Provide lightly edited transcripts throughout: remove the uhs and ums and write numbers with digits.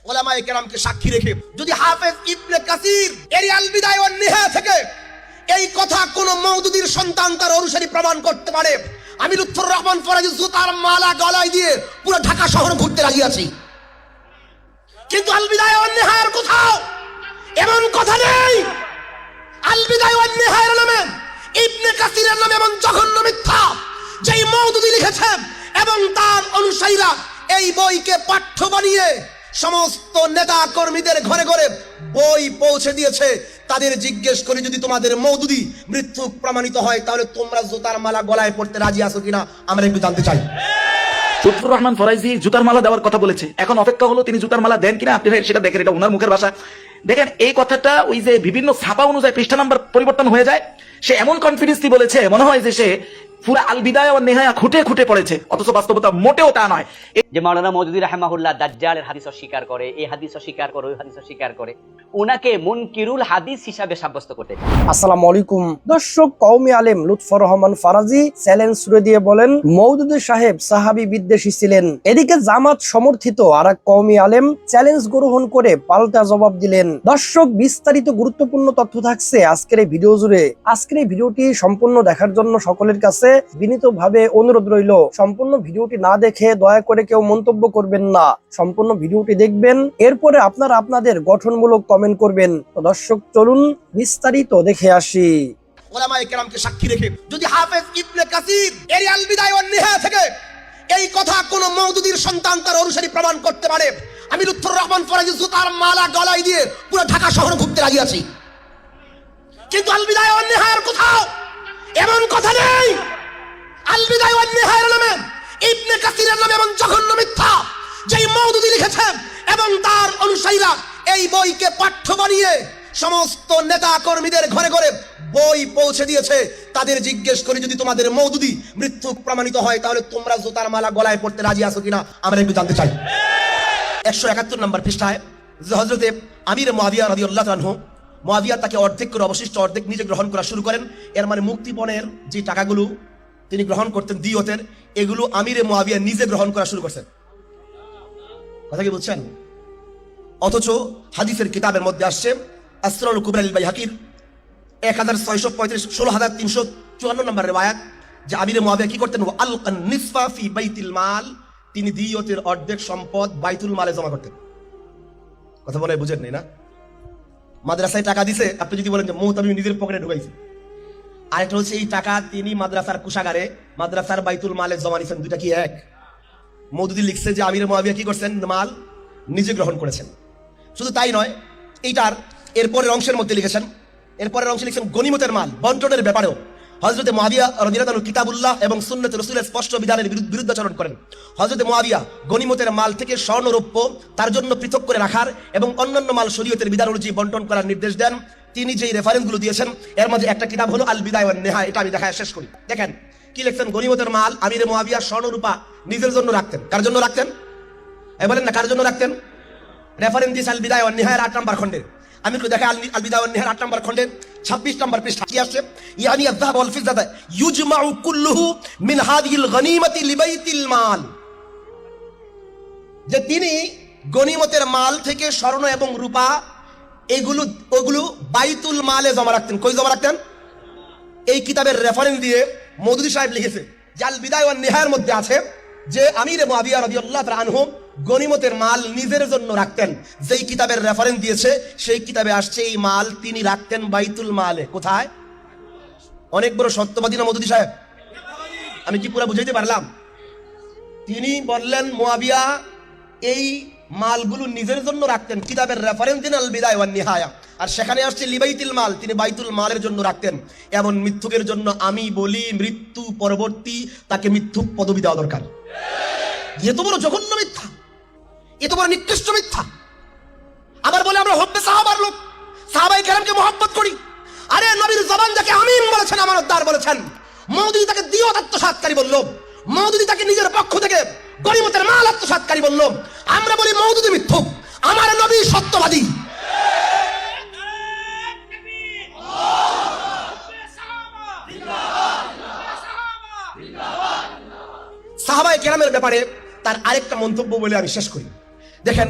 ওলামায়ে কেরামকে সাক্ষী রেখে যদি হাফেজ ইবনে কাসির এর আল বিদায়া ওয়ান নিহায়া থেকে এই কথা কোন মওদুদির সন্তান তার অনুসারী প্রমাণ করতে পারে, আমি লুৎফর রহমান ফরাজি জুতার মালা গলায় দিয়ে পুরো ঢাকা শহর ঘুরতে রাজি আছি। কিন্তু আল বিদায়া ওয়ান নিহায়ার কোথাও এমন কথা নেই। আল বিদায়া ওয়ান নিহায়ার নামে ইবনে কাসিরের নামে এমন জঘন্য মিথ্যা যেই মওদুদি লিখেছেন এবং তার অনুসারীরা এই বইকে পাঠ্য বানিয়ে সমস্ত নেতা কর্মীদের ঘরে ঘরে বই পৌঁছে দিয়েছে। তাদের জিজ্ঞেস করি, যদি তোমাদের মওদুদি মৃত্যু প্রমাণিত হয় তাহলে তোমরা জুতার মালা গলায় পড়তে রাজি আছো কিনা আমরা একটু জানতে চাই। লুৎফর রহমান ফরাজি জুতার মালা দেওয়ার কথা বলেছে, এখন অপেক্ষা হলো তিনি জুতার মালা দেন কিনা। আপনি সেটা দেখেন, এটা ওনার মুখের ভাষা। দেখেন এই কথাটা ওই যে বিভিন্ন ছাপা অনুযায়ী পৃষ্ঠা নাম্বার পরিবর্তন হয়ে যায়। সে এমন কনফিডেন্সলি বলেছে, মনে হয় যে সে পুরা আল বিদায়া ওয়ান নিহায়া খুঁটে খুঁটে পড়েছে, অথচ বাস্তবতা মোটেও তা নয়। যে মাওলানা মওদুদি রাহিমাহুল্লাহ দাজ্জালের হাদিস অস্বীকার করে, এই হাদিস অস্বীকার করে, ওই হাদিস অস্বীকার করে, ওনাকে মুনকিরুল হাদিস হিসাবে সাব্যস্ত করতে চায়। আসসালামু আলাইকুম দর্শক, কওমি আলেম লুৎফর রহমান ফরাজি চ্যালেঞ্জ ছুড়ে দিয়ে বলেন মওদুদি সাহেব সাহাবী বিদ্বেষী ছিলেন। এদিকে জামাত সমর্থিত আরেক কওমি আলেম চ্যালেঞ্জ গ্রহণ করে পাল্টা জবাব দিলেন। দর্শক, বিস্তারিত গুরুত্বপূর্ণ তথ্য থাকছে আজকের এই ভিডিও জুড়ে। আজকের এই ভিডিওটি সম্পূর্ণ দেখার জন্য সকলের কাছে বিনীতভাবে অনুরোধ রইল, সম্পূর্ণ ভিডিওটি না দেখে দয়া করে কেউ মন্তব্য করবেন না, সম্পূর্ণ ভিডিওটি দেখবেন, এরপরে আপনারা আপনাদের গঠনমূলক কমেন্ট করবেন। তো দর্শক চলুন বিস্তারিত দেখে আসি। ওলামায়ে কেরামকে সাক্ষী রেখে যদি হাফেজ ইবনে কাসির এর আল বিদায়া ওয়ান নিহায়া থেকে এই কথা কোন মওদুদির সন্তান তার অনুসারী প্রমাণ করতে পারে, আমি লুৎফর রহমান ফরাজি জুতার মালা গলায় দিয়ে পুরো ঢাকা শহর ঘুরতে রাজি আছি। কিন্তু আল বিদায়া ওয়ান নিহায়ার কোথাও এমন কথা নেই। আল বিদায়া ওয়ান নিহায়ার নামে ইবনে কাসিরের নামে এমন জঘন্য মিথ্যা যেই মওদুদি লিখেছেন এবং তার অনুসারীরা এই বইকে পাঠ্য বানিয়ে সমস্ত নেতা কর্মীদের ঘরে ঘরে বই পৌঁছে দিয়েছে। তাদের জিজ্ঞেস করি, যদি তোমাদের মওদুদি মৃত্যু প্রমাণিত হয় তাহলে তোমরা জুতার মালা গলায় পড়তে রাজি আছো কিনা আমরা একটু জানতে চাই। 171 নম্বর পৃষ্ঠায় হযরতে আমির মুআবিয়া রাদিয়াল্লাহু আনহু, মুআবিয়া তাকে অর্ধেক করে অবশিষ্ট অর্ধেক নিজে গ্রহণ করা শুরু করেন। এর মানে মুক্তিপণের যে টাকাগুলো তিনি গ্রহণ করতেন দিয়তের, এগুলো আমিরে মুআবিয়া নিজে গ্রহণ করা শুরু করছেন। কথা কি বুঝছেন? অথচ হাদিসের কিতাবের মধ্যে আসছে আসরারুল কুবরা লিল বাইহাকির 1635 16354 নম্বর রিওয়ায়াত যে আমিরে মুআবিয়া কি করতেন, আলকান নিসফা ফি বাইতুল মাল, তিনি দিয়তের অর্ধেক সম্পদ বাইতুল মালে জমা করতেন। কথা বলে বুঝেন না? মাদ্রাসায় টাকা দিছে, আপনি যদি বলেন যে মুহতামিম নিজের পকেটে ঢুকাইছে, আরেকটা হচ্ছে এই টাকা তিনি মাদ্রাসার কোষাগারে মাদ্রাসার বাইতুল মালে জমা নিছেন। দুইটা কি এক? মওদুদি লিখছে যে আমির মুআবিয়া কি করছেন, মাল নিজে গ্রহণ করেছেন। শুধু তাই নয়, এইটার এরপরের অংশের মধ্যে লিখেছেন, এরপরের অংশে লিখছেন গনিমতের মাল বন্টনের ব্যাপারেও হযরতে মুআবিয়া রাদিয়াল্লাহু আনহু কিতাবুল্লাহ এবং সুন্নাত রাসূলের স্পষ্ট বিধানের বিরুদ্ধাচরণ করেন। হযরতে মুআবিয়া গনিমতের মাল থেকে স্বর্ণ রৌপ্য তার জন্য পৃথক করে রাখার এবং অন্যান্য মাল শরীয়তের বিধান অনুযায়ী বন্টন করার নির্দেশ দেন। তিনি যেই রেফারেন্সগুলো দিয়েছেন এর মধ্যে একটা কিতাব হলো আল বিদায়া ওয়ান নিহায়া। এটা আমি দেখায় শেষ করি। দেখেন কি লিখছেন, গনিমতের মাল আমিরে মুআবিয়া স্বর্ণ রূপা নিজের জন্য রাখতেন। কার জন্য রাখতেন? বলেন না, কার জন্য রাখতেন? রেফারেন্স দিয়েছে আল বিদায়া ওয়ান নিহায়ার 8 নম্বর খণ্ডে। আমি একটু দেখাই আল বিদায়া ওয়ান নিহায়ার 8 নম্বর খণ্ডে 26 নম্বর পৃষ্ঠা কি আসছে, ইয়ানি আয-যাহাব ওয়াল ফিদ্দাতা ইউজমাউ কুল্লুহু মিন হাদিহিল গনিমাতি লিবাইতিল মাল, যে তিনি গনিমতের মাল থেকে স্বর্ণ এবং রূপা ওগুলো বাইতুল মালে জমা রাখতেন। কই জমা রাখতেন? এই কিতাবের রেফারেন্স দিয়ে মওদুদি সাহেব লিখেছে যে আল বিদায়া ওয়ান নিহায়ার মধ্যে আছে যে আমির মুআবিয়া রাদিয়াল্লাহু তাআলা আনহু গনিমতের মাল নিজের জন্য রাখতেন। যেই কিতাবের রেফারেন্স দিয়েছে সেই কিতাবে আসছে এই মাল তিনি রাখতেন বাইতুল মালে। কোথায়? অনেক বড় সত্যবাদী না মওদুদি সাহেব? আমি কি পুরো বুঝাইতে পারলাম? তিনি বললেন মুআবিয়া এই মালগুলো নিজের জন্য রাখতেন, কিতাবের রেফারেন্স দিন আল বিদায়া ওয়ান নিহায়া, আর সেখানে আসছে লিবাইতুল মাল, তিনি বাইতুল মালের জন্য রাখতেন। এমন মিথ্যুকের জন্য আমি বলি মৃত্যু পরবর্তী তাকে মিথ্যুক পদবি দেওয়া দরকার। এত বড় জঘন্য মিথ্যা, এত বড় নিকৃষ্ট মিথ্যা। আবার বলে আমরা হব্বে সাহাবার লোক, সাহাবায়ে কেরামকে মহব্বত করি। আরে নবীর জবান যাকে আমিন বলেছেন, আমানতদার বলেছেন, মওদুদি তাকে দিয়ত আত্মসাৎকারী বলল, মওদুদি তাকে নিজের পক্ষ থেকে গনিমতের মাল আত্মসাৎকারী বলল। আমরা বলি মওদুদি মিথ্যুক, আমার নবী সত্যবাদী। সাহাবায়ে কেরামের ব্যাপারে তার আরেকটা মন্তব্য বলে আমি শেষ করি। দেখেন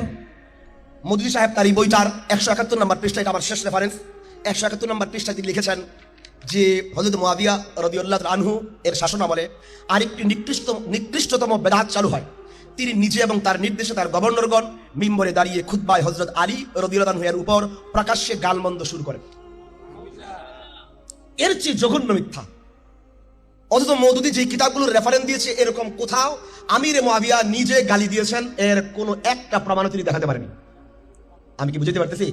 মৌদুদী সাহেব তার এই বইটার 171 নম্বর পৃষ্ঠায়, এটা আমার শেষ রেফারেন্স, 171 নম্বর পৃষ্ঠায় তিনি লিখেছেন যে হযরত মুআবিয়া রাদিয়াল্লাহু তাআলা আনহু এর শাসন আমলে আরেকটি নিকৃষ্টতম বেদাত চালু হয়। তিনি নিজে এবং তার নির্দেশে তার গভর্নরগণ মিম্বরে দাঁড়িয়ে খুতবায় হযরত আলী রাদিয়াল্লাহু আনহু এর উপর প্রকাশ্যে গালমন্দ শুরু করেন। এর চেয়ে জঘন্য মিথ্যা অথচ মওদুদী যে কিতাবগুলোর রেফারেন্স দিয়েছে এরকম কোথাও আমিরে মুআবিয়া নিজে গালি দিয়েছেন এর কোনো একটা প্রমাণও তিনি দেখাতে পারেনি। আমি কি বুঝতে পারতেছি?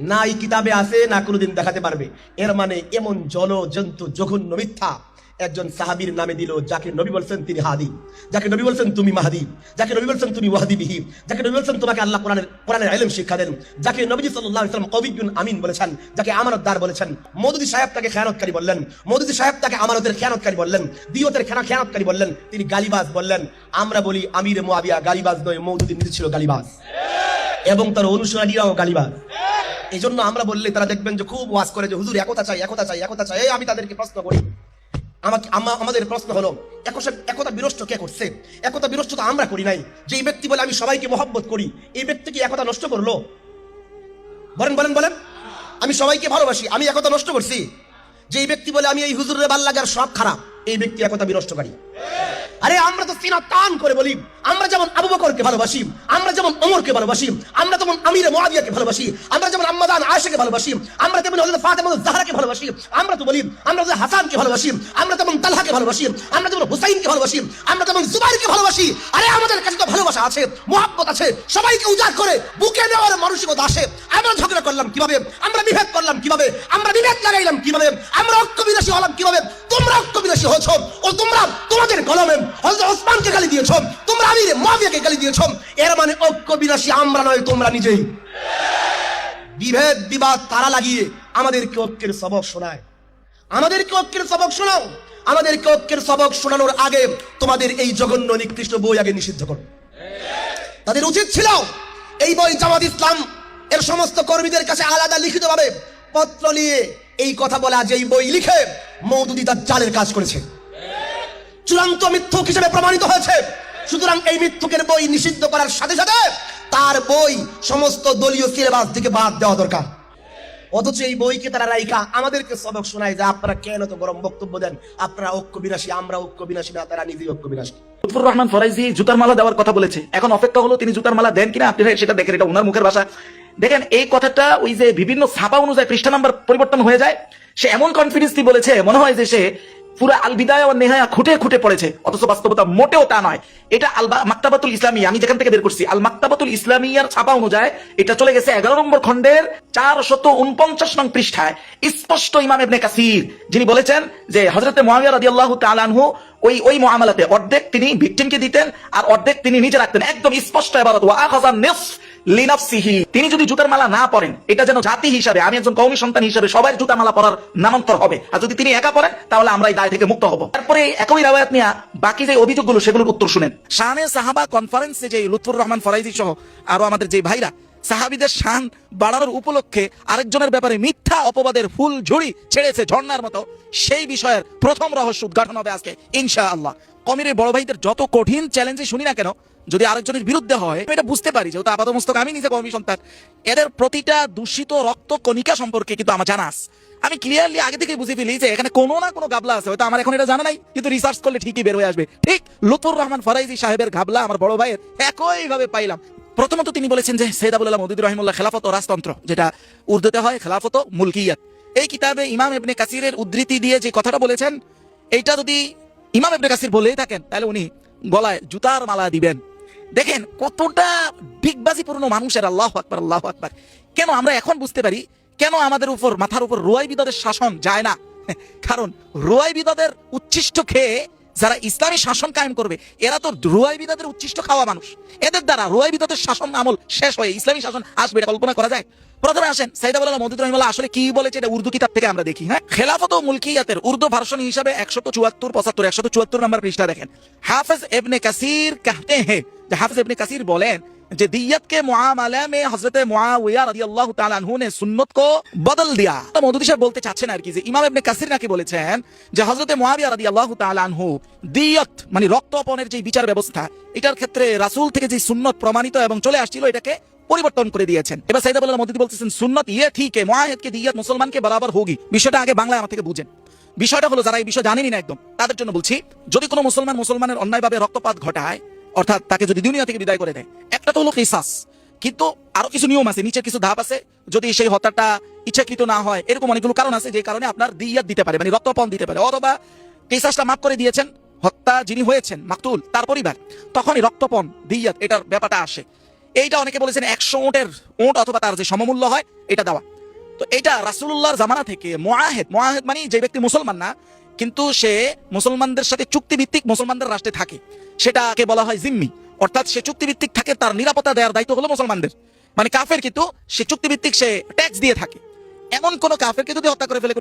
না এই কিতাবে আছে, না কোনোদিন দেখাতে পারবে। এর মানে এমন জন্তু জঘন্য মিথ্যা একজন সাহাবীর নামে দিল, যাকে নবী বলছেন তিনি হাদি, যাকে নবী বলছেন তুমি মাহদি, যাকে নবী বলছেন তুমি ওয়াহদি বিহি, যাকে নবী বলছেন তোমাকে আল্লাহ কোরআনের ইলম শিক্ষা দেন, যাকে নবীজি সাল্লাল্লাহু আলাইহি ওয়াসাল্লাম কবিয়্যুন আমিন বলেছেন, যাকে আমানতদার বলেছেন। মওদুদী সাহেব তাকে খেয়ানতকারী বললেন, মওদুদী সাহেব তাকে আমানতের খেয়ানতকারী বললেন, দিয়তের খেয়ানতকারী বললেন, তিনি গালিবাজ বললেন। আমরা বলি আমিরে মুআবিয়া গালিবাজ নয়, মওদুদী নিজে ছিল গালিবাজ এবং তার অনুসারীরাও গালিবাজ। এই জন্য আমরা বললে তারা দেখবেন যে খুব ওয়াজ করে যে হুজুর একতা চাই, একতা চাই, একতা চাই। আমি তাদেরকে প্রশ্ন করি, আমাদের প্রশ্ন হলো একতা বিনষ্ট কে করছে? একতা বিনষ্ট তো আমরা করি নাই। যে এই ব্যক্তি বলে আমি সবাইকে মহব্বত করি, এই ব্যক্তি কি একতা নষ্ট করলো? বলেন বলেন বলেন, আমি সবাইকে ভালোবাসি, আমি একতা নষ্ট করছি? যে এই ব্যক্তি বলে আমি এই হুজুরের ভাল লাগার সব খারাপ, এই ব্যক্তি একতা বিনষ্টকারী। আরে আমরা তো সিনা টান করে বলি, আমরা যেমন আবু বকরকে ভালোবাসি, আমরা যেমন ওমরকে ভালোবাসি, আমরা যেমন আমিরে মুআবিয়াকে ভালোবাসি, আমরা যেমন আম্মাজান আয়েশাকে ভালোবাসি, আমরা যেমন হযরত ফাতেমা জাহরাকে ভালোবাসি, আমরা তো বলি আমরা হযরত হাসানকে ভালোবাসি, আমরা যেমন তালহাকে ভালোবাসি, আমরা যেমন হুসাইনকে ভালোবাসি, আমরা যেমন জুবাইরকে ভালোবাসি। আরে আমাদের কাছে তো ভালোবাসা আছে, মুহাব্বত আছে, সবাইকে উজাড় করে বুকে নেওয়ার মানসিকতা আসে। আমরা ঝগড়া করলাম কিভাবে, আমরা বিভেদ করলাম কিভাবে, আমরা বিভেদ লাগাইলাম কিভাবে, আমরা ঐক্য বিনাশী হলাম কিভাবে? তোমরা ঐক্য বিনাশী হয়েছ ও তোমরা তোমাদের কলমে হযরত ওসমানকে গালি দিয়েছো, তোমরা আমিরে মুআবিয়াকে গালি দিয়েছো। এর মানে ঐক্য বিনাশী আমরা নয়, তোমরা নিজেই। বিভেদ বিবাদ তারা লাগিয়ে আমাদেরকে ঐক্যের সবক শোনায়, আমাদেরকে ঐক্যের সবক শোনাও। আমাদেরকে ঐক্যের সবক শোনানোর আগে তোমাদের এই জঘন্য নিকৃষ্ট বই আগে নিষিদ্ধ করো। তাদের উচিত ছিল এই বই জামাত ইসলাম এর সমস্ত কর্মীদের কাছে আলাদা লিখিতভাবে পত্র নিয়ে এই কথা বলা যে এই বই লিখে মওদুদী দাজ্জালের কাজ করেছে, চূড়ান্ত মিথ্যুক হিসেবে প্রমাণিত হয়েছে। সুতরাং এই মিথ্যুকের বই নিষিদ্ধ করার সাথে সাথে তার বই সমস্ত দলীয় সিলেবাস থেকে বাদ দেওয়া দরকার। অথচ এই বইকে তারা রাইখা আমাদেরকে সবক শোনায় যে আপনারা কেন তো গরম বক্তব্য দেন, আপনারা ঐক্য বিনাশী, আমরা ঐক্য বিনাশী না, তারা নিজেই ঐক্য বিনাশী। লুৎফর রহমান ফরাইজি জুতার মালা দেওয়ার কথা বলেছে, এখন অপেক্ষা হলো তিনি জুতার মালা দেন কিনা। আপনি সেটা দেখেন, এটা ওনার মুখের ভাষা। দেখেন এই কথাটা ওই যে বিভিন্ন ছাপা অনুযায়ী পৃষ্ঠা নাম্বার পরিবর্তন হয়ে যায়। সে এমন কনফিডেন্সলি বলেছে, মনে হয় যে সে পুরা আল বিদায়া ওয়ান নিহায়া খুঁটে খুঁটে পড়েছে, অথচ বাস্তবতা মোটেও তা নয়। এটা আল মাকতাবাতুল ইসলামী, আমি যেখান থেকে বের করছি, আল মাকতাবাতুল ইসলামিয়ার ছাপা অনুযায়ী এটা চলে গেছে 11 নম্বর খণ্ডের 449 নং পৃষ্ঠায়। স্পষ্ট ইমাম ইবনে কাসির যিনি বলেছেন যে হযরতে মুআবিয়া রাদিয়াল্লাহু তাআলা আনহু ওই মুআমালাতে অর্ধেক তিনি ভিকটিমকে দিতেন আর অর্ধেক তিনি নিজে রাখতেন। একদম স্পষ্ট ইবারত, ওয়া আখাযা নিসফ লিনাফসিহি। তিনি যদি জুতার মালা না পরেন, এটা যেন জাতি হিসাবে, আমি একজন কওমি সন্তান হিসাবে সবার জুতা মালা পরার নামান্তর হবে। আর যদি তিনি একা পরেন তাহলে আমরা এই দায় থেকে মুক্ত হব। তারপরে একই রাওয়ায়াত নিয়ে বাকি যে অভিযোগগুলো সেগুলোর উত্তর শুনেন। শানে সাহাবা কনফারেন্সে যে লুৎফর রহমান ফরাইজি সহ আরো আমাদের যে ভাইরা সাহাবীদের শান বাড়ানোর উপলক্ষে আরেকজনের ব্যাপারে মিথ্যা অপবাদের ফুল ঝুড়ি ছেড়েছে ঝর্ণার মতো, সেই বিষয়ের প্রথম রহস্য উদ্ঘাটন হবে আজকে ইনশাআল্লাহ। কমির বড় ভাইদের যত কঠিন চ্যালেঞ্জে শুনি না কেন, যদি আরেকজনের বিরুদ্ধে হয় এটা বুঝতে পারি, যেহেতু আপাতমস্তক আমি নিজে কওমি সন্তান, এদের প্রতিটা দূষিত রক্ত কণিকা সম্পর্কে কিন্তু আমার জানা আছে। আমি ক্লিয়ারলি আগে থেকে বুঝে ফেলি যে এখানে কোনো না কোনো গাবলা আছে, হয়তো আমার এখন এটা জানা নাই, কিন্তু রিসার্চ করলে ঠিকই বের হয়ে আসবে। ঠিক লুৎফর রহমান ফরাইজি সাহেবের গাবলা আমার বড় ভাইয়ের একইভাবে পাইলাম। প্রথমত তিনি বলেছেন যে সৈয়দ আবুল আলা মওদুদী রাহিমাহুল্লাহ খেলাফত ও রাজতন্ত্র, যেটা উর্দুতে হয় খেলাফত ও মুলকিয়াত, এই কিতাবে ইমাম ইবনে কাসিরের উদ্ধৃতি দিয়ে যে কথাটা বলেছেন, এইটা যদি ইমাম ইবনে কাসির বলেই থাকেন তাহলে উনি গলায় জুতার মালা দিবেন। দেখেন কতটা ডিগবাজিপূর্ণ মানুষের। আল্লাহু আকবার, আল্লাহু আকবার। কেন আমরা এখন বুঝতে পারি কেন আমাদের উপর মাথার উপর রুয়াই বিদতের শাসন যায় না। কারণ রুয়াই বিদতের উচ্ছিষ্ট খেয়ে যারা ইসলামী শাসন কায়েম করবে, এরা তো রুয়াই বিদতের উচ্ছিষ্ট খাওয়া মানুষ। এদের দ্বারা রুয়াই বিদতের শাসন আমল শেষ হয়ে ইসলামী শাসন আসবে, এটা কল্পনা করা যায়? প্রথমে আসেন সৈয়দ আবুল আলা মওদুদী রাহিমাহুল্লাহ আসলে কি বলেছে, এটা উর্দু কিতাব থেকে আমরা দেখি। হ্যাঁ, খেলাফত ও মুলকিয়াতের উর্দু ভার্সন হিসাবে 174 নম্বর পৃষ্ঠা দেখেন। হাফেজ ইবনে কাসির कहते हैं, যে হাফেজ ইবনে কাসির বলেন যে দিয়ত के मुआमला में हजरत मुआविया রাদিয়াল্লাহু তাআলা আনহু ने सुन्नत को बदल दिया। তো মওদুদী সাহেব বলতে চাচ্ছেন আর কি যে ইমাম ইবনে কাসির নাকি বলেছেন যে হযরত মুআবিয়া রাদিয়াল্লাহু তাআলা আনহু দিয়ত মানে রক্তপণের যে বিচার ব্যবস্থা, এটার ক্ষেত্রে রাসূল থেকে যে সুন্নত প্রমাণিত এবং চলে আসছিল এটাকে পরিবর্তন করে দিয়েছেন। এবার সাইদ আবদুল্লাহ মওদুদি বলতেছেন সুন্নত ইয়ে ঠিক है মুআহিদ के दियत मुसलमान के बराबर होगी। বিষয়টা আগে বাংলায় আমার থেকে বুঝেন। বিষয়টা হলো যারা এই বিষয় জানেনই না একদম তাদের জন্য বলছি, যদি কোনো মুসলমানের অন্যায়ভাবে রক্তপাত ঘটায়, অর্থাৎ তাকে যদি দুনিয়া থেকে বিদায় করে দেয়, একটা তো হলো কিসাস, কিন্তু আরো কিছু নিয়ম আছে, নিচে কিছু ধাপ আছে। যদি সেই হত্যাটা ইচ্ছাকৃত না হয়, এরকম অনেকগুলো কারণ আছে যে কারণে আপনার দিয়াত দিতে পারে, মানে রক্তপণ দিতে পারে, অথবা কিসাসটা মাফ করে দিয়েছেন হত্যা যিনি হয়েছেন মাকতুল তার পরিবার, তখনই রক্তপণ দিয়াত এটার ব্যাপারটা আসে। এইটা অনেকে বলেছেন 100 উট অথবা তার যে সমমূল্য হয় এটা দেওয়া। তো এটা রাসূলুল্লাহর জামানা থেকে মুআহিদ মানে যে ব্যক্তি মুসলমান না কিন্তু সে মুসলমানদের সাথে চুক্তিভিত্তিক মুসলমানদের রাষ্ট্রে থাকে, সেটাকে বলা হয় জিম্মি, অর্থাৎ সে চুক্তিভিত্তিক থাকে, তার নিরাপত্তা দেওয়ার দায়িত্ব হলো মুসলমানদের। মানে কাফের কিন্তু সে চুক্তিভিত্তিক, সে ট্যাক্স দিয়ে থাকে। এমন কোন কাফেরকে যদি হত্যা করে ফেলে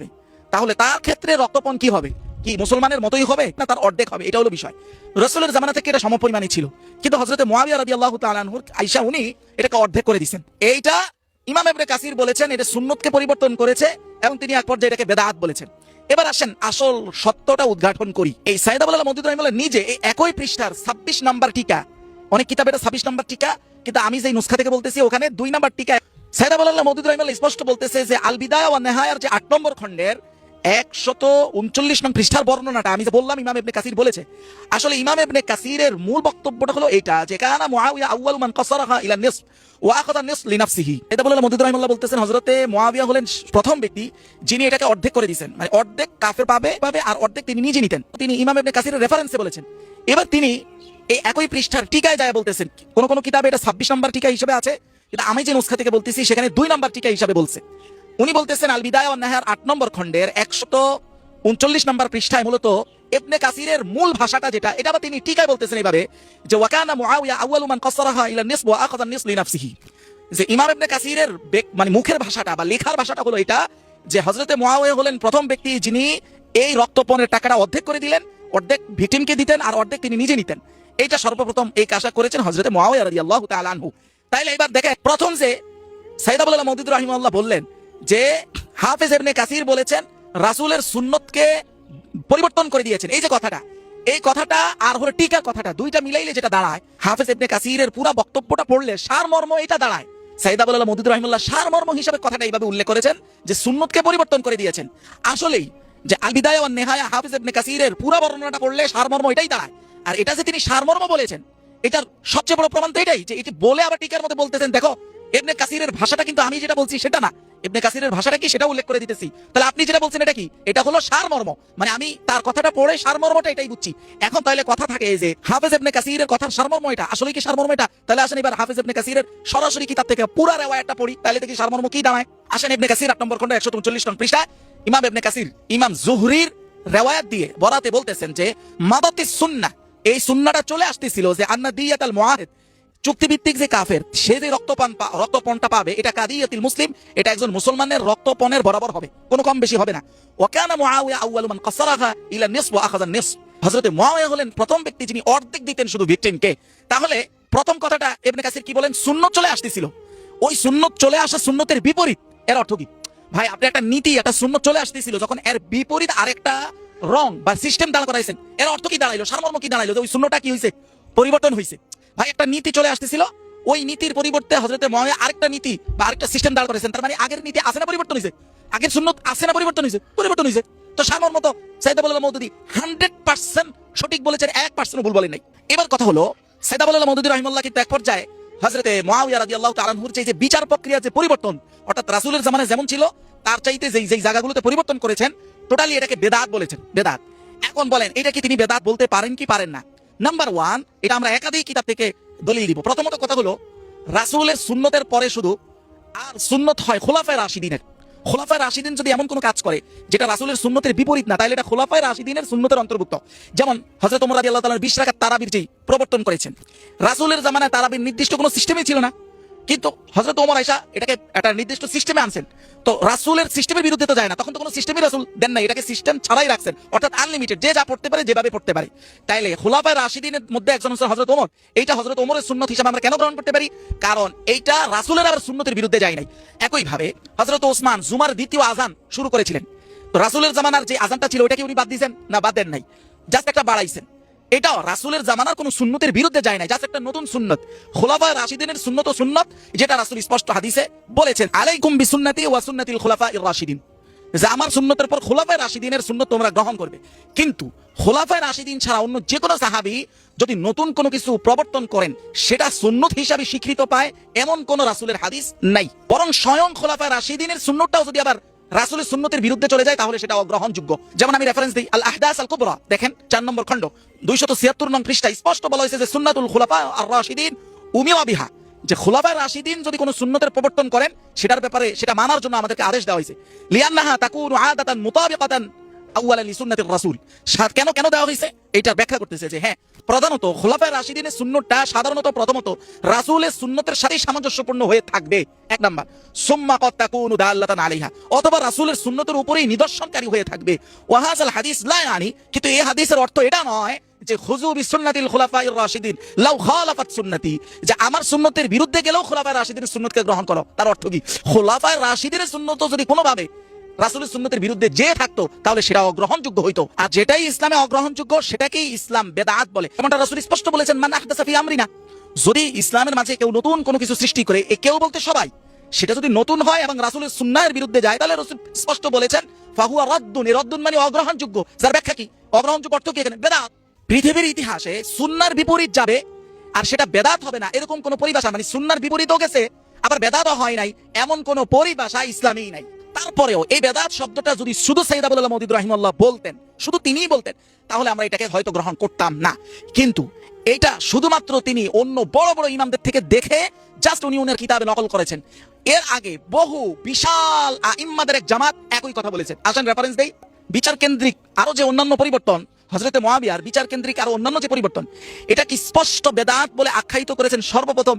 তাহলে তার ক্ষেত্রে রক্তপণ কি হবে, কি মুসলমানের মতোই হবে না তার অর্ধেক হবে, এটা হলো বিষয়। রাসূলের জামানা থেকে এটা সমপরিমাণই ছিল, কিন্তু হযরতে মুআবিয়া রাদিয়াল্লাহু তাআলা আনহুর আয়েশা উনি এটাকে অর্ধেক করে দিয়েছেন। এইটা ইমাম ইবনে কাসির বলেছেন এটা সুন্নতকে পরিবর্তন করেছে এবং তিনি এক পর্যায়ে এটাকে বেদাত বলেছেন। এবার আসেন আসল সত্যটা উদ্ঘাটন করি। এই সাইদ আবদুল্লাহ মওদুদি রাহিমাহুল্লাহ নিজে এই একই পৃষ্ঠার 26 নম্বর টিকা, অনেক কিতাবে এটা 26 নম্বর টিকা, কিন্তু আমি যে নুসখা থেকে বলতেছি ওখানে 2 নম্বর টিকা সাইদ আবদুল্লাহ মওদুদি রাহিমাহুল্লাহ স্পষ্ট বলতেছে যে আল বিদায়া ওয়ান নিহায়ার যে 8 নম্বর খণ্ডের 139 নং পৃষ্ঠার বর্ণনাটা আমি যে বললাম ইমাম ইবনে কাসির বলেছে, আসলে ইমাম ইবনে কাসিরের মূল বক্তব্যটা হলো এটা যে কানা মুআবিয়া আউয়ালু মান কাসারাহা ইলা নিসফ ওয়া আখাযা নিসফ লিনাফসিহি। এটা বলে মওদুদি রাহিমাহুল্লাহ বলতেছেন হযরতে মুআবিয়া হলেন প্রথম ব্যক্তি যিনি এটাকে অর্ধেক করে দিয়েছেন, মানে অর্ধেক কাফের পাবে আর অর্ধেক তিনি নিজে নিতেন। তিনি ইমাম ইবনে কাসিরের রেফারেন্সে বলেছেন। এবার তিনি এই একই পৃষ্ঠার টিকায় যায় বলতেছেন, কোন কোন কিতাবে এটা 26 নম্বর টিকা হিসেবে আছে, কিন্তু আমি যে নুসখা থেকে বলতেছি সেখানে 2 নম্বর টিকা হিসেবে বলছে। উনি বলতেছেন আল বিদায়া ওয়ান নিহায়ার 8 নম্বর খণ্ডের 139 নম্বর পৃষ্ঠায় মূলত ইবনে কাসিরের মূল ভাষাটা যেটা, এটা আবার তিনি টিকায় বলতেছেন এইভাবে যে ওয়াকানা মুআবিয়া আউয়ালু মান কাসারাহা ইলা নিসফ ওয়া আখাযা নিসফ লিনাফসিহি। যে ইমাম ইবনে কাসিরের মানে মুখের ভাষাটা বা লেখার ভাষাটা হলো এটা যে হযরতে মুআবিয়া হলেন প্রথম ব্যক্তি যিনি এই রক্তপণের টাকাটা অর্ধেক করে দিলেন, অর্ধেক ভিকটিমকে দিতেন আর অর্ধেক তিনি নিজে নিতেন। এইটা সর্বপ্রথম এই কাজটা করেছেন হযরতে মুআবিয়া রাদিয়াল্লাহু তাআলা আনহু। তাইলে এবার দেখেন প্রথম যে সাইদ আবদুল্লাহ মওদুদি রাহিমাহুল্লাহ বললেন যে হাফেজ ইবনে কাসির বলেছেন রাসূলের সুন্নতকে পরিবর্তন করে দিয়েছেন, এই যে কথাটা, এই কথাটা আর হলো টিকার কথাটা, দুইটা মিলাইলে যেটা দাঁড়ায়, হাফেজ ইবনে কাসিরের পুরো বক্তব্যটা পড়লে সারমর্ম এটা দাঁড়ায়। সাইদ আবদুল্লাহ মওদুদি রাহিমাহুল্লাহ সারমর্ম হিসেবে কথাটা এইভাবে উল্লেখ করেছেন যে সুন্নতকে পরিবর্তন করে দিয়েছেন। আসলেই যে আল বিদায়া ওয়ান নিহায়া হাফেজ ইবনে কাসিরের পুরো বর্ণনাটা পড়লে সারমর্ম এটাই দাঁড়ায়। আর এটা যে তিনি সারমর্ম বলেছেন এটার সবচেয়ে বড় প্রমাণ তো এটাই যে এটি বলে আবার টিকার মধ্যে বলতেছেন দেখো ইবনে কাসিরের ভাষাটা কিন্তু আমি যেটা বলছি সেটা না, ইবনে কাসিরের ভাষাটা কি সেটা উল্লেখ করে দিতেছি। তাহলে আপনি যেটা বলছেন এটা কি, এটা হলো সারমর্ম, মানে আমি তার কথাটা পড়ে সারমর্মটা এটাই বুঝছি। এখন তাহলে কথা থাকে এই যে হাফেজ ইবনে কাসিরের কথার সারমর্ম এটা, আসলে কি সারমর্ম এটা? তাহলে আসেন এবার হাফেজ ইবনে কাসিরের সরাসরি কিতাব থেকে পুরো রিওয়ায়াতটা পড়ি, তাহলে দেখি সারমর্ম কি দাঁড়ায়। আসেন ইবনে কাসির 8 নম্বর খণ্ড 139 নং পৃষ্ঠা ইমাম ইবনে কাসির ইমাম জুহরির রিওয়ায়াত দিয়ে বরাতে বলতেছেন যে মাদাতিস সুন্নাহ, এই সুন্নাহটা চলে আসতেছিল যে আন্না দিয়াতাল মুআহিদ, চুক্তিভিত্তিক যে কাফের সে যে রক্তপণটা পাবে এটা কাদিয়াতুল মুসলিম, এটা একজন মুসলমানের রক্তপণের বরাবর হবে, কোনো কম বেশি হবে না। ওয়া কানা মুআবিয়া আউয়ালু মান কাসারাহা ইলা নিসফ ওয়া আখাযা নিসফ, হযরতে মুআবিয়া হলেন প্রথম ব্যক্তি যিনি অর্ধেক দিতেন শুধু ভিকটিমকে। তাহলে প্রথম কথাটা ইবনে কাসির কি বলেন, সুন্নত চলে আসতেছিল, ওই সুন্নত চলে আসা সুন্নতের বিপরীত, এর অর্থ কি ভাই? আপনি একটা নীতি একটা সুন্নত চলে আসতেছিল, যখন এর বিপরীত আরেকটা রং বা সিস্টেম দাঁড় করাইছেন, এর অর্থ কি দাঁড়াইলো, সারমর্ম কি দাঁড়াইলো? যে ওই সুন্নতটা কি হইছে, পরিবর্তন হইছে। ভাই একটা নীতি চলে আসতেছিল, ওই নীতির পরিবর্তে হযরতে মুআবিয়া আরেকটা নীতি বা আরেকটা সিস্টেম দাঁড় করেছেন, তার মানে আগের নীতি আছে না পরিবর্তন হইছে, আগের সুন্নত আছে না পরিবর্তন হইছে। তো সারমর্ম তো সাইদ আবদুল্লাহ মওদুদি 100% সঠিক বলেছেন, 1% ভুল বলেন নাই। এবার কথা হলো সাইদ আবদুল্লাহ মওদুদি রাহিমাহুল্লাহ কিন্তু এক পর্যায়ে হযরতে মুআবিয়া রাদিয়াল্লাহু তাআলা আনহুর যে বিচার প্রক্রিয়া যে পরিবর্তন, অর্থাৎ রাসূলের জামানায় যেমন ছিল তার চাইতে যেই জায়গাগুলোতে পরিবর্তন করেছেন টোটালি এটাকে বেদাত বলেছেন, বেদাত। এখন বলেন এটা কি তিনি বেদাত বলতে পারেন কি পারেন না? নাম্বার 1, এটা আমরা একাধিক কিতাব থেকে দলিল দিব। প্রথমত কথা হলো রাসূলের সুন্নতের পরে শুধু আর সুন্নত হয় খোলাফায়ে রাশিদিনের। খোলাফায়ে রাশিদিন যদি এমন কোনো কাজ করে যেটা রাসূলের সুন্নতের বিপরীত না, তাহলে এটা খোলাফায়ে রাশিদিনের সুন্নতের অন্তর্ভুক্ত। যেমন হযরত ওমর রাদিয়াল্লাহু তাআলা 20 রাকাত তারাবির যেই প্রবর্তন করেছেন, রাসূলের জামানায় তারাবির নির্দিষ্ট কোনো সিস্টেমই ছিল না, কিন্তু হযরত ওমর আয়েশা এটাকে একটা নির্দিষ্ট সিস্টেমে আনছেন। তো রাসূলের সিস্টেমের বিরুদ্ধে তো যায় না, তখন তো কোনো সিস্টেমই রাসূল দেন না, এটাকে সিস্টেম ছাড়াই রাখছেন, অর্থাৎ আনলিমিটেড, যে যা পড়তে পারে যেভাবে পড়তে পারে। তাইলে খোলাফায়ে রাশিদিনের মধ্যে একজন হচ্ছে হযরত ওমর, এইটা হযরত ওমরের সুন্নত হিসেবে আমরা কেন গ্রহণ করতে পারি? কারণ এইটা রাসূলের আবার সুন্নতের বিরুদ্ধে যায় নাই। একই ভাবে হযরত ওসমান জুমার দ্বিতীয় আযান শুরু করেছিলেন, তো রাসূলের জামানার যে আযানটা ছিল ওটা কি উনি বাদ দিয়েছেন না? বাদ দেন নাই, জাস্ট একটা বাড়াইছেন। এটাও রাসূলের জামানার কোন সুন্নতের বিরুদ্ধে যায় না, জাস্ট একটা নতুন সুন্নত। খুলাফায়ে রাশিদিনের সুন্নত ও সুন্নত, যেটা রাসূল স্পষ্ট হাদিসে বলেছেন, আলাইকুম বিসুন্নতি ওয়া সুন্নাতিল খুলাফায়ে রাশিদিন, যে আমার সুন্নতের পর খুলাফায়ে রাশিদিনের সুন্নত তোমরা গ্রহণ করবে। কিন্তু খুলাফায়ে রাশিদিন ছাড়া অন্য যে কোনো সাহাবী যদি নতুন কোনো কিছু প্রবর্তন করেন, সেটা সুন্নত হিসাবে স্বীকৃত পায় এমন কোন রাসূলের হাদিস নাই। বরং স্বয়ং খুলাফায়ে রাশিদিনের সুন্নতটাও যদি আবার রাসূলের সুন্নতের বিরুদ্ধে চলে যায়, তাহলে সেটা অগ্রহণযোগ্য। যেমন আমি রেফারেন্স দিই, আল আহদাস আল কুবরা, দেখেন 4 নম্বর খণ্ড 276 নং পৃষ্ঠায় স্পষ্ট বলা হয়েছে যে সুন্নাতুল খুলাফা আর রাশিদিন উমিয়া বিহা, যে খুলাফায়ে রাশিদিন যদি কোনো সুন্নতের প্রবর্তন করেন, সেটার ব্যাপারে সেটা মানার জন্য আমাদেরকে আদেশ দেওয়া হয়েছে। লিআন্নাহা তাকুনু আদাতান মুতাবিকাতান আউয়ালান লিসুন্নাতির রাসূল। কেন কেন দেওয়া হয়েছে এটা ব্যাখ্যা করতেছে যে হ্যাঁ, প্রধানত খুলাফায়ে রাশিদিনের সুন্নতটা সাধারণত প্রথমত রাসূলের সুন্নতের সাথে সামঞ্জস্যপূর্ণ হয়ে থাকবে, এক নাম্বার। সুম্মা ক্বাদ তাকুনু দাল্লাতান আলাইহা, অথবা রাসূলের সুন্নতের উপরেই নিদর্শনকারী হয়ে থাকবে। ওয়া হাযাল হাদিস লা ইয়ানি, কিন্তু এই হাদিসের অর্থ এটা নয় যে খুযু বিসুন্নাতিল খুলাফায়ে রাশিদিন লাউ খালাফাত সুন্নতি, যে আমার সুন্নতের বিরুদ্ধে গেলেও খুলাফায়ে রাশিদিনের সুন্নতকে গ্রহণ করো। তার অর্থ কি? খুলাফায়ে রাশিদিনের সুন্নত যদি কোনোভাবে রাসূলের সুন্নতের বিরুদ্ধে যে থাকতো, তাহলে সেটা অগ্রহণযোগ্য হইতো। আর যেটাই ইসলামে অগ্রহণযোগ্য সেটাকেই ইসলাম বেদাত বলে। এমনটা রাসূল স্পষ্ট বলেছেন, মান আহদাসা ফি আমরিনা, যদি ইসলামের মাঝে কেউ নতুন কোনো কিছু সৃষ্টি করে, কেউ বলতে সবাই, সেটা যদি নতুন হয় এবং রাসূলের সুন্নাহের বিরুদ্ধে যায়, তাহলে রাসূল স্পষ্ট বলেছেন ফাহুয়া রাদ্দুন, রাদ্দুন মানে অগ্রহণযোগ্য। যার ব্যাখ্যা কি? অগ্রহণযোগ্য অর্থ কি এখানে? বেদাত। পৃথিবীর ইতিহাসে সুন্নাহর বিপরীত যাবে আর সেটা বেদাত হবে না, এরকম কোন পরিভাষা, মানে সুন্নাহর বিপরীতও গেছে আবার বেদাতও হয় নাই, এমন কোন পরিভাষা ইসলামেই নাই। তারপরেও এই বেদাত শব্দটা যদি শুধু সাইয়েদ আবুল আলা মওদুদী রাহিমাহুল্লাহ বলতেন, শুধু তিনিই বলতেন, তাহলে আমরা এটাকে হয়তো গ্রহণ করতাম না। কিন্তু এটা শুধুমাত্র তিনি অন্য বড় বড় ইমামদের থেকে দেখে জাস্ট উনি ওনার কিতাবে নকল করেছেন। এর আগে বহু বিশাল আইম্মাদের এক জামাত একই কথা বলেছেন। আসেন রেফারেন্স দেই। বিচার কেন্দ্রিক আরো যে অন্যান্য পরিবর্তন, হযরতে মুআবিয়ার বিচার কেন্দ্রিক আরো অন্যান্য যে পরিবর্তন, এটা কি স্পষ্ট বেদাত বলে আখ্যায়িত করেছেন সর্বপ্রথম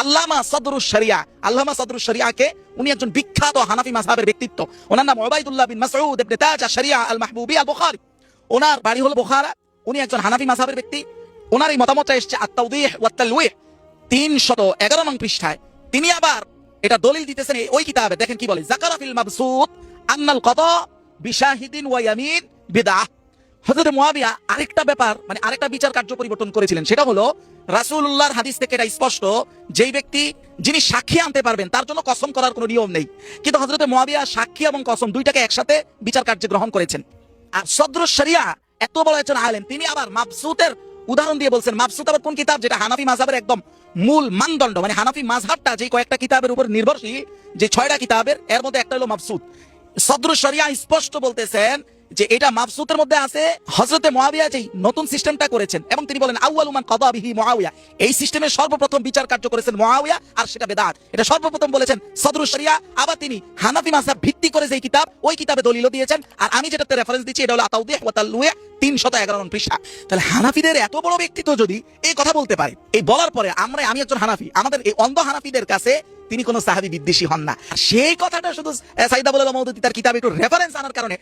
আল্লামা সাদরুশ শরিয়া। আল্লামা সাদরুশ শরিয়াকে, উনি একজন বিখ্যাত হানাফি মাযহাবের ব্যক্তিত্ব। ওনার নাম উবাইদুল্লাহ বিন মাসউদ ইবনে তাজ আশ-শরিয়া আল মাহবুবি আল বুখারী। ওনার বাড়ি হলো বুখারা। উনি একজন হানাফি মাযহাবের ব্যক্তি। ওনার এই মতামতটা এসেছে আত-তাওদীহ ওয়াত তালওয়ীহ 311 নং পৃষ্ঠায়। তিনি আবার এটা দলিল দিতেছেন ওই কিতাবে, দেখেন কি বলে, যাকারা ফিল মাবসুত আন্নাল কদা বিশাহিদিন ওয়া ইয়ামিন বিদআহ। হযরত মুআবিয়া আরেকটা ব্যাপার, মানে আরেকটা বিচার কার্য পরিবর্তন করেছিলেন, সেটা হলো রাসূলুল্লাহর হাদিস থেকে এটা স্পষ্ট, যেই ব্যক্তি যিনি সাক্ষী আনতে পারবেন তার জন্য কসম করার কোনো নিয়ম নেই। কিন্তু হযরত মুআবিয়া সাক্ষী এবং কসম দুইটাকে একসাথে বিচার কার্যে গ্রহণ করেছেন। আর সদরুশ শরিয়া এত বড় একজন আলেম, তিনি আবার মাবসুতের উদাহরণ দিয়ে বলছেন। মাবসুত আবার কোন কিতাব? যেটা হানাফি মাযহাবের একদম মূল মানদণ্ড, মানে হানাফি মাযহাবটা যে কয়েকটা কিতাবের উপর নির্ভরশীল, যে 6টা কিতাবের, এর মধ্যে একটা হলো মাবসুত। সদরুশ শরিয়া স্পষ্ট বলতেছেন যে এটা মাবসুতের মধ্যে আছে। হযরতে মুআবিয়া যেই নতুন সিস্টেমটা করেছেন, এবং তিনি বলেন আউয়ালু মান কাদা বিহি মুআবিয়া, এই সিস্টেমের সর্বপ্রথম বিচার কার্য করেছেন মুআবিয়া, আর সেটা বেদাত। এটা সর্বপ্রথম বলেছেন সদরুশ শরিয়া। আবার তিনি হানাফি মাযহাব ভিত্তি করে যেই কিতাব, ওই কিতাবে দলিলও দিয়েছেন। আর আমি যেটাতে রেফারেন্স দিচ্ছি, এটা হলো আত-তাওদীহ ওয়া তালওয়ীহ 311 নং পৃষ্ঠা। তাহলে হানাফিদের এত বড় ব্যক্তিত্ব যদি এই কথা বলতে পারে, এই বলার পরে আমি একজন হানাফি, আমাদের এই অন্ধ হানাফিদের কাছে তিনি কোন সাহাবী বিদ্বেষী হন না। সেই কথাটা শুধু সাইয়েদ আবুল আলা মওদুদী তার কিতাবে একটু রেফারেন্স আনার কারণে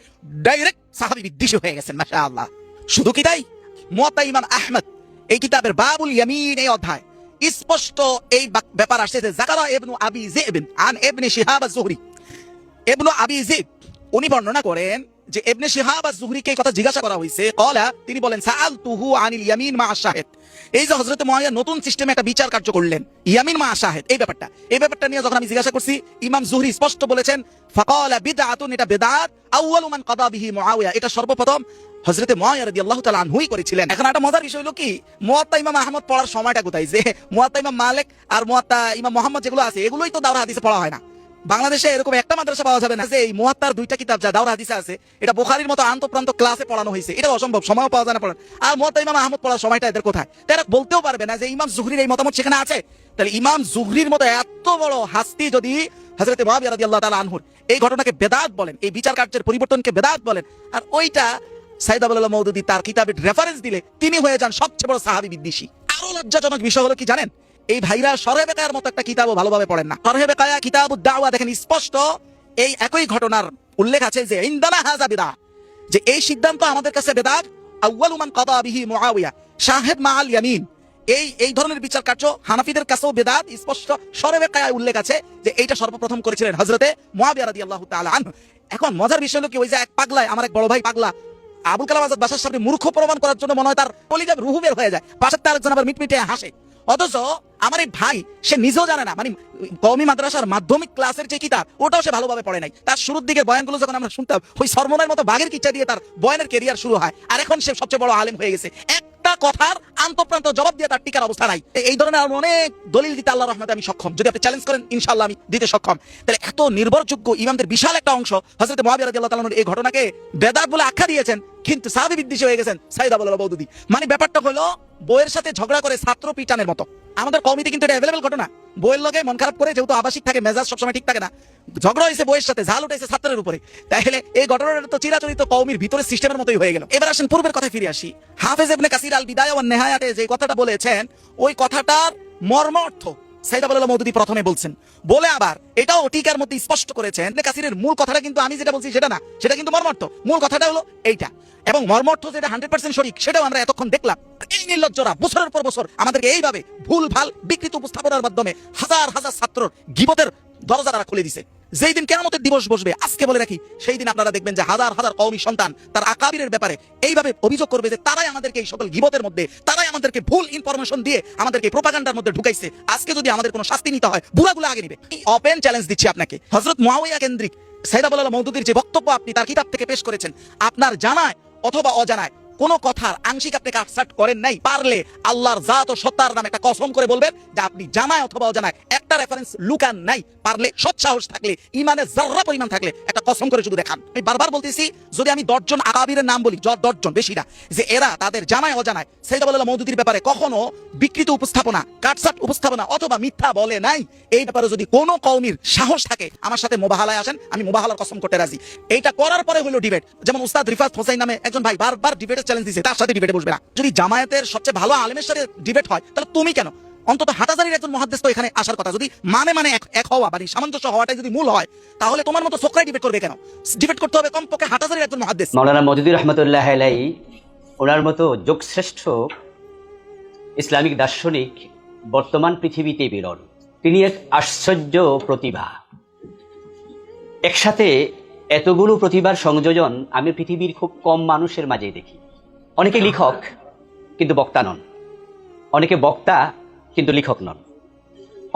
ডাইরেক্ট সাহাবী বিদ্বেষী হয়ে গেছেন। মাশাআল্লাহ। শুধু কি তাই? মুওয়াত্তা ইমাম আহমদ এই কিতাবের বাবুল ইয়ামিন এই অধ্যায় স্পষ্ট এই ব্যাপার আসছে যে যাকারা ইবনু আবি যিব আন ইবনে শিহাব আজ-যুহরি। ইবনু আবি যিব উনি বর্ণনা করেন যে ইবনে শিহাব আজ-যুহরিকে এই কথা জিজ্ঞাসা করা হয়েছে। ক্বালা, তিনি বলেন সাআলতুহু আনিল ইয়ামিন মা আশ-শাহিদ। এই যে হযরত মুআবিয়া নতুন সিস্টেমে একটা বিচার কার্য করলেন, ইয়ামিন মা আশ-শাহিদ, এই ব্যাপারটা নিয়ে যখন আমি জিজ্ঞাসা করছি, ইমাম যুহরি স্পষ্ট বলেছেন ফাকালা বিদআতুন, এটা বিদআত। আউয়ালু মান কাদা বিহি মুআবিয়া, এটা সর্বপ্রথম হযরত মুআবিয়া রাদিয়াল্লাহু তাআলা আনহুই করেছিলেন। এখন একটা মজার বিষয় হলো কি, মুওয়াত্তা ইমাম আহমদ পড়ার সময়টা কোথায়? যে মুওয়াত্তা ইমাম মালিক আর মুওয়াত্তা ইমাম মুহাম্মদ যেগুলো আছে, এগুলোই তো দাওরা হাদিসে পড়া হয় না। বাংলাদেশে এরকম একটা মাদ্রাসা পাওয়া যাবে না যে এই মুওয়াত্তার 2টা কিতাব যা দাওরা হাদিসে আছে, এটা বুখারীর মতো আন্তঃপ্রান্ত ক্লাসে পড়ানো হয়েছে। এটা অসম্ভব, সময়ও পাওয়া যায় না পড়ার। আর মুওয়াত্তা ইমাম আহমদ পড়ার সময়টা এদের কোথায়? তারা বলতেও পারবে না যে ইমাম যুহরির এই মতামত সেখানে আছে। তাহলে ইমাম যুহরির মতো এত বড় হাস্তি যদি হযরত মুআবিয়া রাদিয়াল্লাহু তাআলা আনহুর এই ঘটনাকে বেদাত বলেন, এই বিচার কার্যের পরিবর্তনকে বেদাত বলেন, আর ওইটা সাইয়েদ আবুল আলা মওদুদী তার কিতাবের রেফারেন্স দিলে তিনি হয়ে যান সবচেয়ে বড় সাহাবী বিদ্বেষী। আরো লজ্জাজনক বিষয় হলো কি জানেন? এই ভাইরা শরহে বেকায়ার মতো একটা কিতাবও ভালোভাবে পড়েন না। শরহে বেকায়া কিতাবুদ দাওয়া দেখেন স্পষ্ট এই একই ঘটনার উল্লেখ আছে যে ইনদানা হাযা বিদআ, যে এই সিদ্ধান্ত আমাদের কাছে বেদাত। আউয়ালু মান কাদা বিহি মুআবিয়া শাহিদ মা আল ইয়ামিন, এই ধরনের বিচার কার্য হানাফিদের কাছেও বেদাত। স্পষ্ট শরহে বেকায়ায় উল্লেখ আছে যে এইটা সর্বপ্রথম করেছিলেন হযরতে মুআবিয়া রাদিয়াল্লাহু তাআলা আনহু। এখন মজার বিষয় হলো কি, ওই যে এক পাগলায়, আমার এক বড় ভাই পাগলা, আবুল কালাম আজাদ বাসার সামনে মূর্খ প্রমাণ করার জন্য মনে হয় তার কলিজা রুহু বের হয়ে যায়, পাশের তার একজন আবার মিটমিটে হাসে। অথচ আমার এই ভাই সে নিজেও জানে না, মানে কওমি মাদ্রাসার মাধ্যমিক ক্লাসের যে কিতাব ওটাও সে ভালোভাবে পড়ে নাই। তার শুরুর দিকের বয়ানগুলো যখন আমরা শুনতাম, ওই সরমনের মতো বাঘের কিচ্ছা দিয়ে তার বয়ানের কেরিয়ার শুরু হয়, আর এখন সে সবচেয়ে বড় আলেম হয়ে গেছে। একটা কথার আন্তঃপ্রান্ত জবাব দিয়ে তার টিকার অবস্থা নাই। এই ধরনের আরো অনেক দলিল দিতে আল্লাহর রহমতে আমি সক্ষম, যদি আপনি চ্যালেঞ্জ করেন ইনশাআল্লাহ আমি দিতে সক্ষম। তাহলে এত নির্ভরযোগ্য ইমামদের বিশাল একটা অংশ হযরত মুআবিয়া রাদিয়াল্লাহু তাআলা এই ঘটনাকে বেদাত বলে আখ্যা দিয়েছেন, কিন্তু সাহাবী বিদ্বেষী হয়ে গেছেন সাইদ আবুল আলা মওদুদী। মানে ব্যাপারটা হলো বইয়ের সাথে ঝগড়া করে ছাত্র পিটানের মতো। আমাদের কমিটি কিন্তু এটা অ্যাভেলেবল ঘটনা, বইয়ের লগে মন খারাপ করে, যেহেতু আবাসিক থাকে, মেজাজ সবসময় ঠিক থাকে না, ঝগড়া হয়েছে বইয়ের সাথে, ঝাল উঠেছে ছাত্রের উপরে। তাহলে এই ঘটনাটা তো চিরাচরিত কওমির ভিতরে সিস্টেমের মতোই হয়ে গেল। এবার আসেন পূর্বের কথায় ফিরে আসি। হাফেজ ইবনে কাসির আল বিদায়া ওয়ান নেহায়াতে যে কথাটা বলেছেন, ওই কথাটার মর্মার্থ সাইদ আবুল আলা মওদুদী প্রথমে বলছেন, বলে আবার এটাও টিকার মধ্যে স্পষ্ট করেছেন ইবনে কাসিরের মূল কথাটা কিন্তু আমি যেটা বলছি সেটা না, সেটা কিন্তু মর্মার্থ। মূল কথাটা হলো এইটা, এবং মর্মার্থ যেটা 100% সঠিক সেটাও আমরা এতক্ষণ দেখলাম। এই নির্লজ্জরা বছরের পর বছর আমাদেরকে এইভাবে ভুল ভাল বিকৃত উপস্থাপনার মাধ্যমে হাজার হাজার ছাত্রর গীবতের দরজা তারা খুলে দিছে। যেই দিন কিয়ামতের দিবস বসবে, আজকে বলে রাখি, সেই দিন আপনারা দেখবেন যে হাজার হাজার কওমি সন্তান তার আকাবিরের ব্যাপারে এইভাবে অভিযোগ করবে যে তারাই আমাদেরকে এই সকল গীবতের মধ্যে, তারাই আমাদেরকে ভুল ইনফরমেশন দিয়ে আমাদেরকে প্রোপাগান্ডার মধ্যে ঢুকাইছে। আজকে যদি আমাদের কোনো শাস্তি নিতে হয়, বুড়াগুলো আগে নিবে। ওপেন চ্যালেঞ্জ দিচ্ছি আপনাকে, হযরত মুআবিয়া কেন্দ্রিক সাইদ আবুল আলা মওদুদীর যে বক্তব্য আপনি তার কিতাব থেকে পেশ করেছেন, আপনার জানায় অথবা অজানায় কোন কথার আংশিক আপনি কাটছাট করেন নাই, পারলে আল্লাহর জাত ও সত্তার নামে একটা কসম করে বলবেন যে আপনি জানায় অথবা অজানায় একটা রেফারেন্স লুকান নাই। পারলে সৎসাহস থাকলে, ইমানে যাররা পরিমাণ থাকলে একটা কসম করে শুধু দেখান। আমি বারবার বলতেছি, যদি আমি 10 জন আকাবিরের নাম বলি, 10 জন বেশি না, যে এরা তাদের জানায় অজানায় সাইদ আবুল আলা মওদুদীর ব্যাপারে কখনো বিকৃত উপস্থাপনা, কাটছাট উপস্থাপনা অথবা মিথ্যা বলে নাই, এই ব্যাপারে যদি কোনো কওমির সাহস থাকে আমার সাথে মোবাহালায় আসেন, আমি মোবাহালার কসম করতে রাজি। এইটা করার পরে হলো ডিবেট। যেমন উস্তাদ রিফাত হোসেন নামে একজন ভাই বারবার ডিবেটের চ্যালেঞ্জ দিয়েছে, তার সাথে ডিবেটে বসবে না। যদি জামায়াতের সবচেয়ে ভালো আলেমের সাথে ডিবেট হয়, তাহলে তুমি কেন? অন্তত হাটাজারির একজন মুহাদ্দিস তো এখানে আসার কথা। যদি মানে এক হওয়া, মানে সামঞ্জস্য হওয়াটাই যদি মূল হয়, তাহলে তোমার মতো সোকরাই ডিবেট করবে কেন? ডিবেট করতে হবে কমপক্ষে হাটাজারির একজন মুহাদ্দিস। মাওলানা মওদুদী রাহমাতুল্লাহ আলাইহি ওনার মতো যোগশ্রেষ্ঠ ইসলামিক দার্শনিক বর্তমান পৃথিবীতে বিরল। তিনি এক আশ্চর্য প্রতিভা। একসাথে এতগুলো প্রতিভার সংযোজন আমি পৃথিবীর খুব কম মানুষের মাঝেই দেখি। অনেকে লেখক কিন্তু বক্তা নন, অনেকে বক্তা কিন্তু লেখক নন,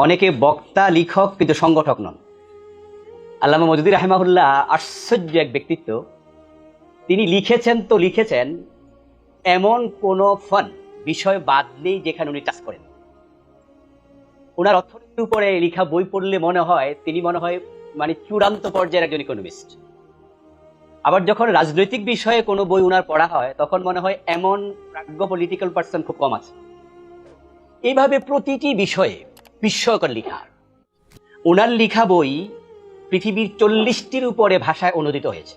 অনেকে বক্তা লেখক কিন্তু সংগঠক নন। আল্লামা মওদুদী রাহিমাহুল্লাহ আশ্চর্য এক ব্যক্তিত্ব। তিনি লিখেছেন তো লিখেছেন, এমন কোনো বিষয় বাদ নেই যেখানে উনি টাচ করেন। ওনার অর্থনীতির উপরে লেখা বই পড়লে মনে হয় তিনি মানে চূড়ান্ত পর্যায়ের একজন ইকোনমিস্ট। আবার যখন রাজনৈতিক বিষয়ে কোনো বই ওনার পড়া হয়, তখন মনে হয় এমন প্রাজ্ঞ পলিটিক্যাল পার্সন খুব কম আছে। এইভাবে প্রতিটি বিষয়ে বিস্ময়কর লেখা। ওনার লেখা বই পৃথিবীর 40টির উপরে ভাষায় অনুদিত হয়েছে।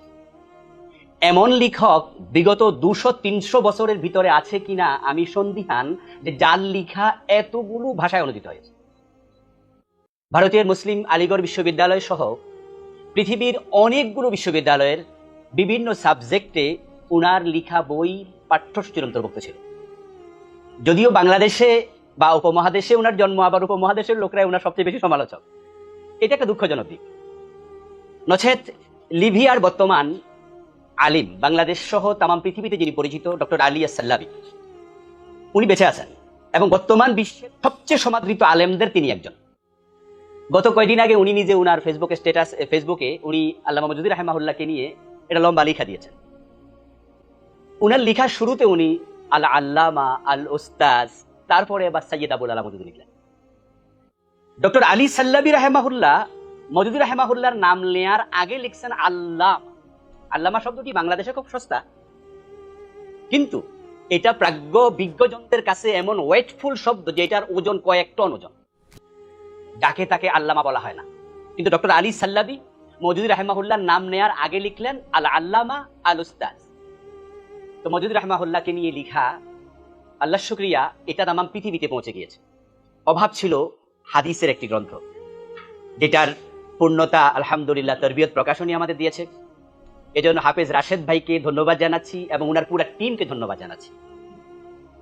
এমন লেখক বিগত 200-300 বছরের ভিতরে আছে কিনা আমি সন্দিহান যে যার লেখা এতগুলো ভাষায় অনুদিত হয়েছে। ভারতীয় মুসলিম আলিগড় বিশ্ববিদ্যালয় সহ পৃথিবীর অনেকগুলো বিশ্ববিদ্যালয়ের বিভিন্ন সাবজেক্টে উনার লেখা বই পাঠ্যসূচির অন্তর্ভুক্ত ছিল। যদিও বাংলাদেশে বা উপমহাদেশে উনার জন্ম, আবার উপমহাদেশের লোকরা উনার সবচেয়ে বেশি সমালোচক। এটা একটা দুঃখজনক দিক। নচেত লিবিয়ার বর্তমান আলিম, বাংলাদেশ সহ তামাম পৃথিবীতে যিনি পরিচিত, ডক্টর আলী আস-সাল্লাবি, উনি বেঁচে আছেন এবং বর্তমান বিশ্বের সবচেয়ে সমাদৃত আলেমদের তিনি একজন। গত কয়েকদিন আগে উনি নিজে উনার ফেসবুকে উনি আল্লামা মওদুদী রাহিমাহুল্লাহকে নিয়ে এটা লম্বা লেখা দিয়েছেন। উনার লেখার শুরুতে উনি আল আল্লামা, আল উস্তাজ, তারপরে আবার সাইয়্যিদ আবুল আলা মওদুদী লিখলেন। ডক্টর আলী সাল্লাবি রাহিমাহুল্লাহ মওদুদী রাহিমাহুল্লাহর নাম নেয়ার আগে লিখছেন আল্লামা। আল্লামা শব্দটি বাংলাদেশে খুব সস্তা, কিন্তু এটা প্রাজ্ঞ বিজ্ঞজনদের কাছে এমন ওয়েটফুল শব্দ যেটার ওজন কয়েক টন ওজন, যাকে তাকে আল্লামা বলা হয় না। কিন্তু ডক্টর আলী সাল্লাবি মওদুদী রাহিমাহুল্লাহর নাম নেয়ার আগে লিখলেন আল আল্লামা, আল উস্তাজ। তো মওদুদী রাহিমাহুল্লাহকে নিয়ে লিখা, আল্লাহ শুকরিয়া, এটা তামাম পৃথিবীতে পৌঁছে গিয়েছে। অভাব ছিল হাদিসের একটি গ্রন্থ, যেটার পূর্ণতা আলহামদুলিল্লাহ তরবিয়ত প্রকাশনী আমাদের দিয়েছে। এজন্য হাফেজ রাশেদ ভাইকে ধন্যবাদ জানাচ্ছি এবং ওনার পুরো টিমকে ধন্যবাদ জানাচ্ছি।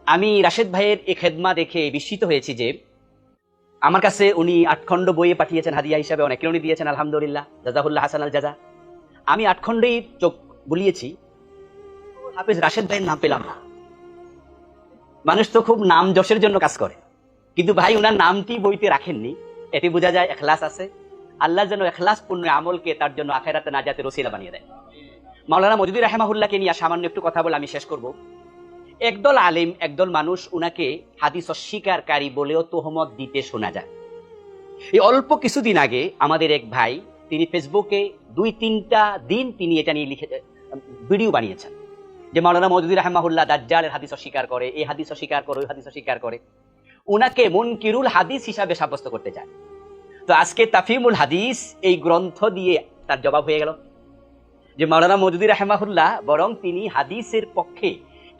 আমি রাশেদ ভাইয়ের এই খেদমা দেখে বিস্মিত হয়েছি যে আমার কাছে উনি 8 খণ্ড বইয়ে পাঠিয়েছেন হাদিয়া হিসাবে, অনেকে উনি দিয়েছেন আলহামদুলিল্লাহ, জাযাহুল্লাহ হাসান আল জাযা। আমি 8 খণ্ডেই চোখ বুলিয়েছি। হাফেজ রাশেদ ভাইয়ের নাম পেলাম না। মানুষ তো খুব নাম যশের জন্য কাজ করে, কিন্তু ভাই ওনার নামটি বইতে রাখেননি। এতে বোঝা যায় এখলাস আছে। আল্লাহ যেন এখলাস পূর্ণ আমলকে তার জন্য আখিরাতে নাজাতের ওসিলা বানিয়ে দেয়। মাওলানা মওদুদী রাহিমাহুল্লাহকে নিয়ে সামান্য একটু কথা বলে আমি শেষ করব। একদল আলেম, একদল মানুষ উনাকে হাদিস অস্বীকারী বলেও তোহমত দিতে শোনা যায়। এই অল্প কিছুদিন আগে আমাদের এক ভাই, তিনি ফেসবুকে 2-3টা দিন তিনি এটা নিয়ে লিখে ভিডিও বানিয়েছেন যে মাওলানা মওদুদী রাহিমাহুল্লাহ দাজ্জালের হাদিস অস্বীকার করে, এই হাদিস অস্বীকার করে, ওই হাদিস অস্বীকার করে, উনাকে মুনকিরুল হাদিস হিসাবে সাব্যস্ত করতে চায়। তো আজকে তাফহিমুল হাদিস এই গ্রন্থ দিয়ে তার জবাব হয়ে গেল যে মাওলানা মওদুদী রাহিমাহুল্লাহ বরং তিনি হাদিসের পক্ষে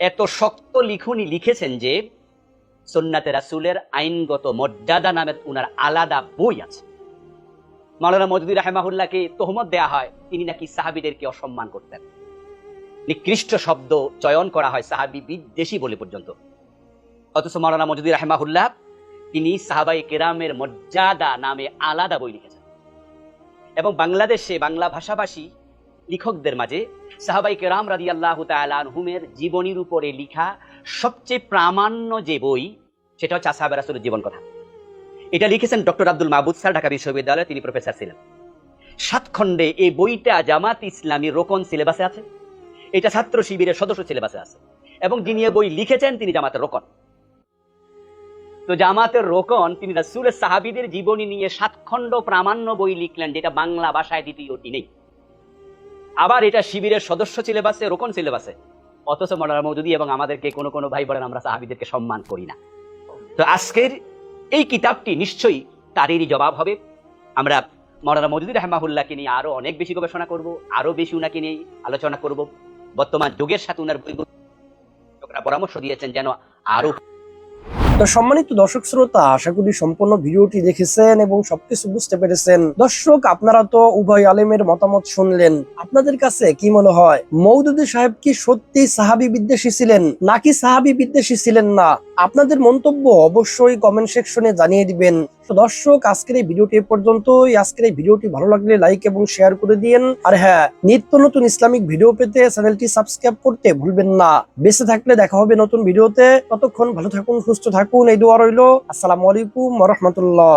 এত শক্ত লিখনি লিখেছেন যে সুন্নাতে রাসূলের আইনগত মর্যাদা নামে উনার আলাদা বই আছে। মাওলানা মওদুদী রাহিমাহুল্লাহকে তোহমত দেয়া হয় তিনি নাকি সাহাবীদেরকে অসম্মান করতেন, নিকৃষ্ট শব্দ চয়ন করা হয় সাহাবী বিদ্বেষী বলে পর্যন্ত। অথচ মাওলানা মওদুদী রাহিমাহুল্লাহ তিনি সাহাবায়ে কেরামের মর্যাদা নামে আলাদা বই লিখেছেন এবং বাংলাদেশে বাংলা ভাষাভাষী লেখকদের মাঝে সাহাবায়ে কেরাম রাদিয়াল্লাহু তাআলা আনহুমের জীবনীর উপরে লেখা সবচেয়ে প্রামাণ্য যে বই সেটা হচ্ছে আসহাবে রাসূলের জীবন কথা। এটা লিখেছেন ডক্টর আব্দুল মাহবুদ স্যার, ঢাকা বিশ্ববিদ্যালয়ে তিনি প্রফেসর ছিলেন। 7 খণ্ডে এই বইটা জামাত ইসলামী রোকন সিলেবাসে আছে, এটা ছাত্র শিবিরের সদস্য সিলেবাসে আছে এবং যিনি এই বই লিখেছেন তিনি জামাতের রোকন। তো জামাতের রোকন তিনি রাসূলের সাহাবীদের জীবনী নিয়ে 7 খণ্ড প্রামাণ্য বই লিখলেন, যেটা বাংলা ভাষায় দ্বিতীয়টি নেই। আবার এটা শিবিরের সদস্য সিলেবাসে, রোকন সিলেবাসে। অথচ মাওলানা মওদুদী এবং আমাদেরকে কোনো ভাই বলেন আমরা সাহাবীদেরকে সম্মান করি না। তো আজকের এই কিতাবটি নিশ্চয়ই তারই জবাব হবে। আমরা মাওলানা মওদুদী রাহিমাহুল্লাহকে নিয়ে আরো অনেক বেশি গবেষণা করব, আরো বেশি উনাকে নিয়ে আলোচনা করব। বর্তমান যুগের সাথে উনার বইগুলো পরামর্শ দিয়েছেন যেন আরো। তো সম্মানিত দর্শক শ্রোতা, আশা করি সম্পূর্ণ ভিডিওটি দেখেছেন এবং সবকিছু বুঝতে পেরেছেন। দর্শক, আপনারা তো উভয় আলেমের মতামত শুনলেন, আপনাদের কাছে কি মনে হয় মওদুদী সাহেব কি সত্যি সাহাবী বিদ্বেষী ছিলেন নাকি সাহাবী বিদ্বেষী ছিলেন না? আপনাদের মন্তব্য অবশ্যই কমেন্ট সেকশনে জানিয়ে দিবেন। তো দর্শক, আজকের এই ভিডিওটি এ পর্যন্তই। আজকের এই ভিডিওটি ভালো লাগলে লাইক এবং শেয়ার করে দিন। আর হ্যাঁ, নিত্য নতুন ইসলামিক ভিডিও পেতে চ্যানেলটি সাবস্ক্রাইব করতে ভুলবেন না। বেঁচে থাকলে দেখা হবে নতুন ভিডিওতে। ততক্ষণ ভালো থাকুন, সুস্থ থাকুন, এই দোয়া রইল। আসসালামু আলাইকুম ওয়া রাহমাতুল্লাহ।